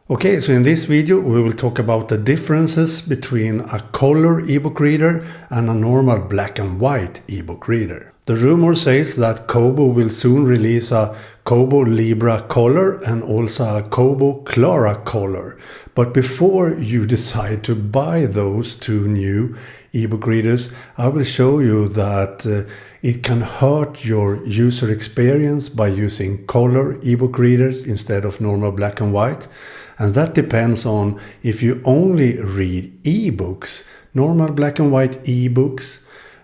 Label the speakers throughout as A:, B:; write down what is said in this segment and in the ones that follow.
A: Okay, so in this video we will talk about the differences between a color ebook reader and a normal black and white ebook reader. The rumor says that Kobo will soon release a Kobo Libra Color and also a Kobo Clara Color. But before you decide to buy those two new ebook readers, I will show you that it can hurt your user experience by using color ebook readers instead of normal black and white. And that depends on if you only read ebooks, normal black and white ebooks,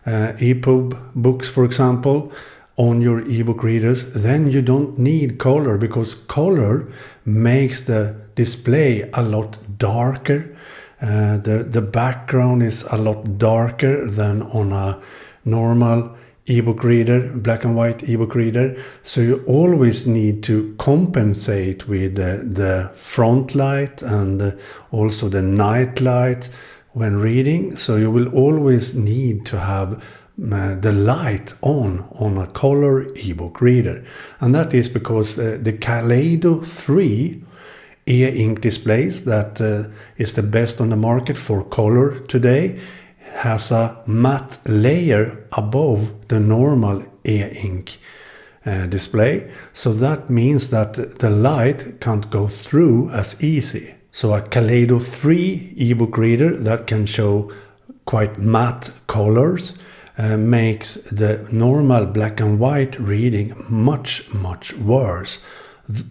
A: EPUB books, for example, on your ebook readers, then you don't need color because color makes the display a lot darker. The background is a lot darker than on a normal ebook reader, black and white ebook reader. So you always need to compensate with the front light and also the night light when reading. So you will always need to have the light on a color ebook reader. And that is because the Kaleido 3 e-ink displays that is the best on the market for color today has a matte layer above the normal e-ink display. So that means that the light can't go through as easy. So a Kaleido 3 ebook reader that can show quite matte colors makes the normal black and white reading much worse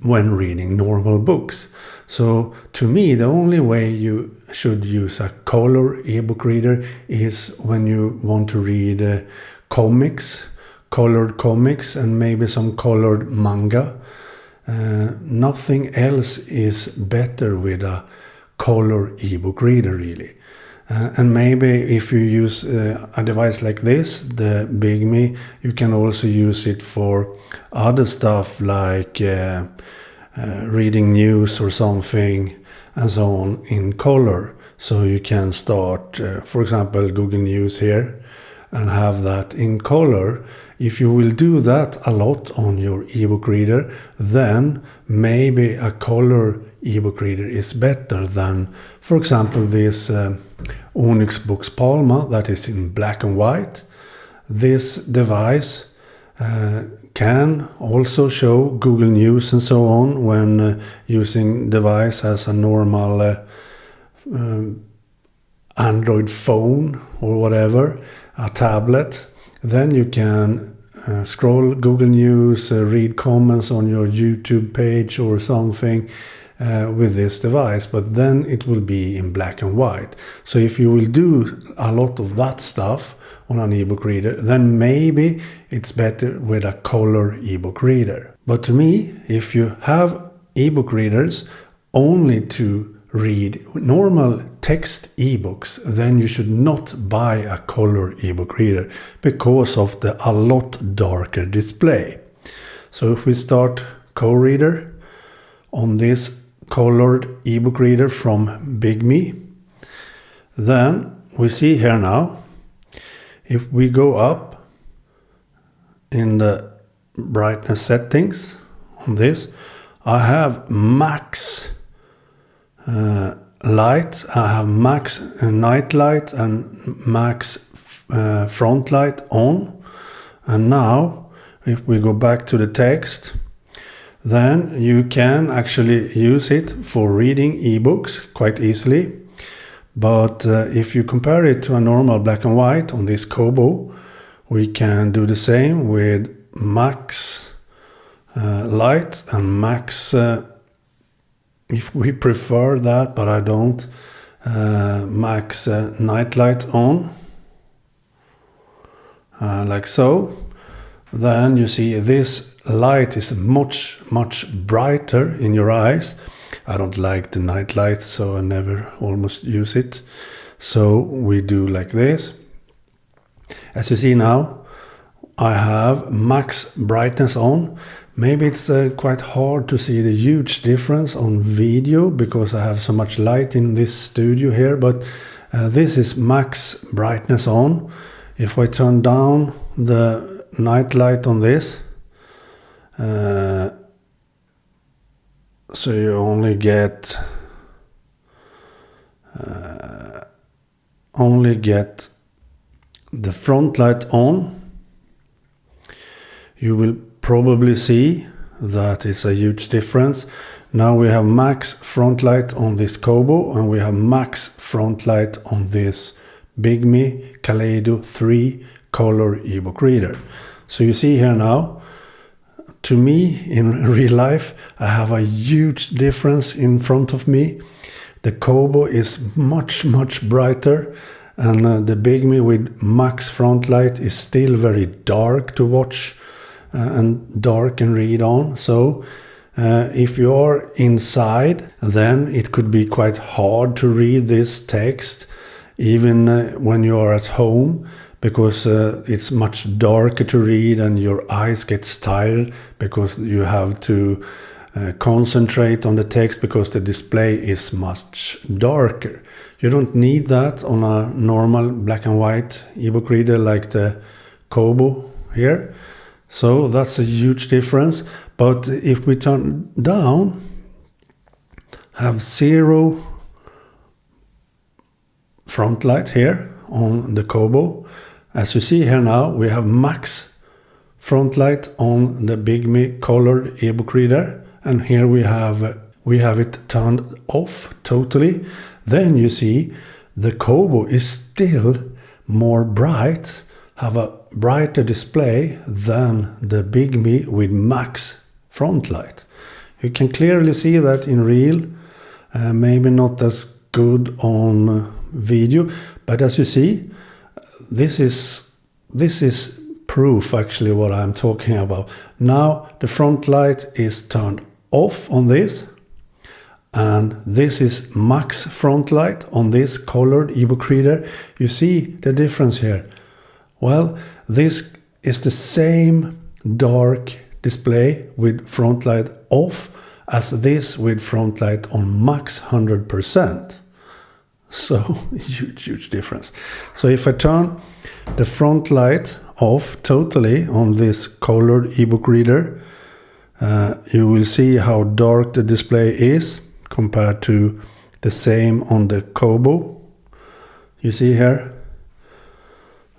A: when reading normal books. So to me, the only way you should use a color ebook reader is when you want to read comics, colored comics, and maybe some colored manga. Nothing else is better with a color ebook reader, really. And maybe if you use a device like this, the Big Me, you can also use it for other stuff like reading news or something and so on in color. So you can start, for example, Google News here and have that in color. If you will do that a lot on your ebook reader, then maybe a color ebook reader is better than, for example, this Onyx Books Palma that is in black and white. This device can also show Google News and so on when using device as a normal Android phone or whatever, a tablet. Then you can scroll Google News, read comments on your YouTube page or something with this device, but then it will be in black and white. So if you will do a lot of that stuff on an ebook reader, then maybe it's better with a color ebook reader. But to me, if you have ebook readers only to read normal text ebooks, then you should not buy a color ebook reader because of the a lot darker display. So if we start co-reader on this colored ebook reader from Big Me, then we see here now, if we go up in the brightness settings on this, I have max light, I have max night light and max front light on. And now if we go back to the text, then you can actually use it for reading ebooks quite easily. But if you compare it to a normal black and white on this Kobo, we can do the same with max light and max, if we prefer that, but I don't, max night light on, like so. Then you see this light is much brighter in your eyes. I don't like the night light, so I never almost use it. So we do like this. As you see now, I have max brightness on. Maybe it's quite hard to see the huge difference on video because I have so much light in this studio here, but this is max brightness on. If I turn down the night light on this, so you only get only get the front light on, you will probably see that it's a huge difference. Now we have max front light on this Kobo, and we have max front light on this Bigme Kaleido 3 color ebook reader. So you see here now, to me in real life, I have a huge difference in front of me. The Kobo is much brighter, and the Bigme with max front light is still very dark to watch and dark and read on. So if you are inside, then it could be quite hard to read this text, even when you are at home, because it's much darker to read and your eyes get tired because you have to concentrate on the text because the display is much darker. You don't need that on a normal black and white ebook reader like the Kobo here. So that's a huge difference. But if we turn down, have 0 front light here on the Kobo. As you see here now, we have max front light on the Bigme colored ebook reader, and here we have it turned off totally. Then you see the Kobo is still more bright, have a brighter display than the Bigme with max front light. You can clearly see that in real, maybe not as good on video, but as you see, this is proof actually what I'm talking about. Now the front light is turned off on this, and this is max front light on this colored ebook reader. You see the difference here. Well, this is the same dark display with front light off as this with front light on max 100%. So huge difference. So if I turn the front light off totally on this colored ebook reader, you will see how dark the display is compared to the same on the Kobo. You see here,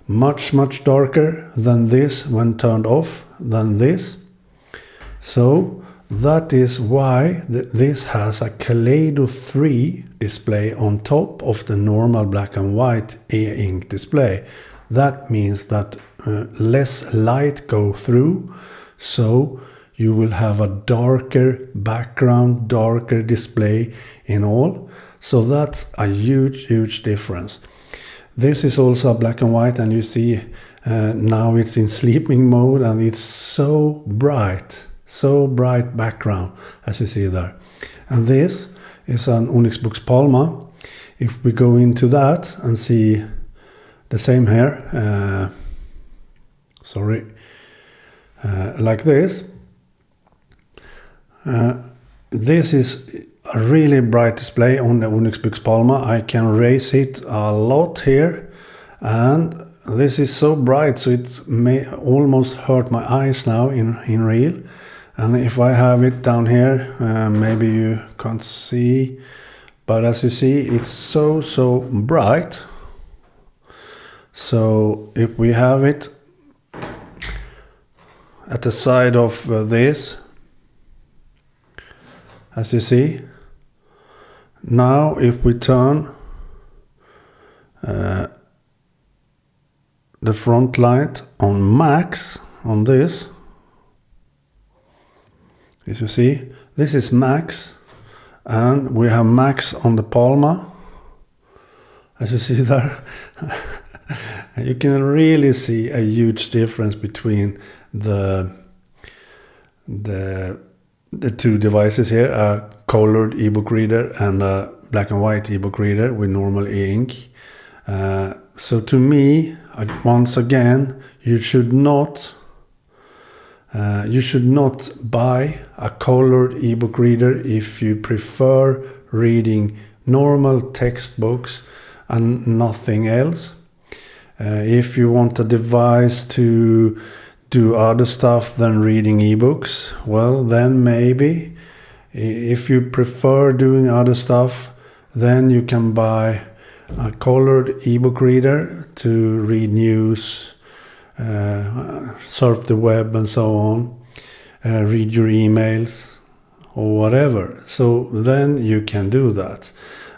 A: much darker than this when turned off than this. So that is why this has a Kaleido 3 display on top of the normal black and white e-ink display. That means that less light go through, so you will have a darker background, darker display in all. So that's a huge difference. This is also black and white, and you see now it's in sleeping mode, and it's so bright background as you see there. And this is an Onyx Books Palma. If we go into that and see the same here, like this. This is a really bright display on the Onyx Books Palma. I can raise it a lot here, and this is so bright, so it may almost hurt my eyes now in real. And if I have it down here, maybe you can't see, but as you see, it's so bright. So if we have it at the side of this, as you see, now if we turn the front light on max on this, as you see, this is max, and we have max on the Palma, as you see there. And you can really see a huge difference between the two devices here, a colored ebook reader and a black and white ebook reader with normal e-ink. So to me, once again, you should not buy a colored ebook reader if you prefer reading normal textbooks and nothing else. If you want a device to do other stuff than reading ebooks, well then maybe. If you prefer doing other stuff, Then you can buy a colored ebook reader to read news, surf the web and so on, read your emails or whatever. So then you can do that.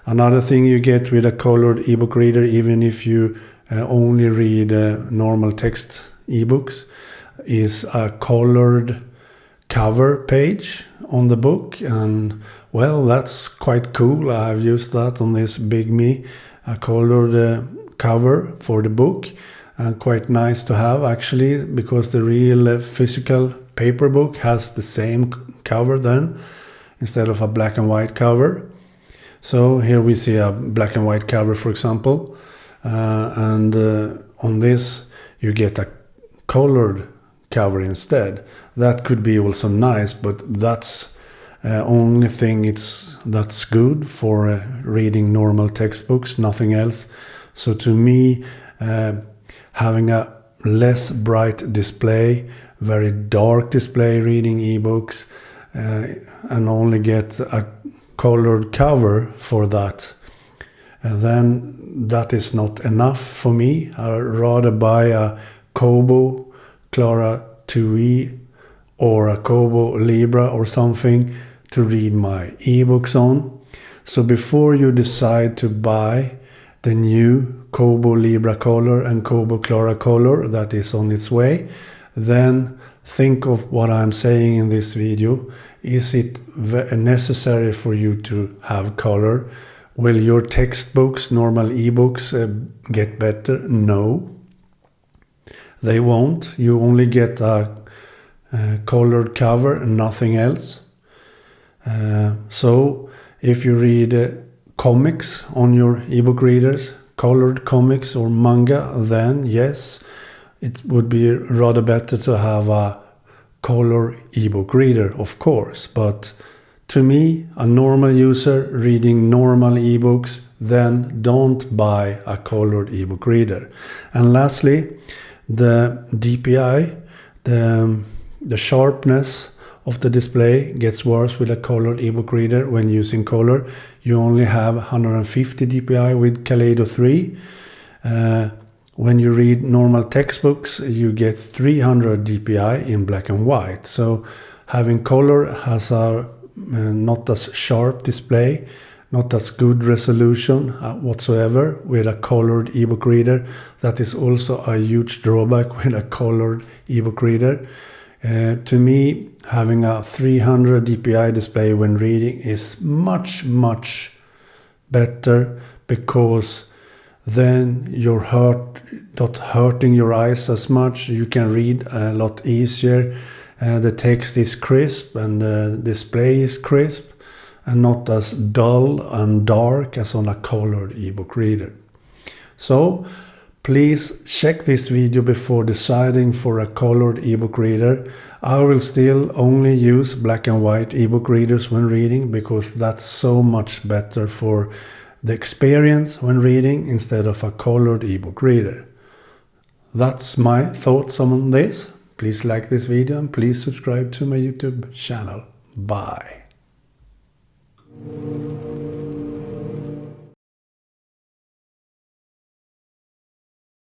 A: Another thing you get with a colored ebook reader, even if you only read normal text ebooks, is a colored cover page on the book. And well, that's quite cool. I've used that on this Big Me, a colored cover for the book, and quite nice to have actually, because the real physical paper book has the same cover then instead of a black and white cover. So here we see a black and white cover, for example, and on this you get a colored cover instead. That could be also nice, but that's only thing that's good for reading normal textbooks, nothing else. So to me, having a less bright display, very dark display reading ebooks, and only get a colored cover for that, then that is not enough for me. I'd rather buy a Kobo Clara 2E or a Kobo Libra or something to read my ebooks on. So before you decide to buy the new Kobo Libra Color and Kobo Clara Color that is on its way, then think of what I'm saying in this video. Is it necessary for you to have color? Will your textbooks, normal ebooks, get better? No, they won't. You only get a colored cover and nothing else. So if you read comics on your ebook readers, colored comics or manga, then yes, it would be rather better to have a color ebook reader, of course. But to me, a normal user reading normal ebooks, then don't buy a colored ebook reader. And lastly, the DPI, the sharpness of the display gets worse with a colored ebook reader when using color. You only have 150 DPI with Kaleido 3. When you read normal textbooks, you get 300 DPI in black and white. So having color has a not as sharp display, not as good resolution whatsoever with a colored ebook reader. That is also a huge drawback with a colored ebook reader. To me, having a 300 DPI display when reading is much, much better, because then you're not hurting your eyes as much. You can read a lot easier. The text is crisp and the display is crisp and not as dull and dark as on a colored ebook reader. So please check this video before deciding for a colored ebook reader. I will still only use black and white ebook readers when reading, because that's so much better for the experience when reading instead of a colored ebook reader. That's my thoughts on this. Please like this video and please subscribe to my YouTube channel. Bye.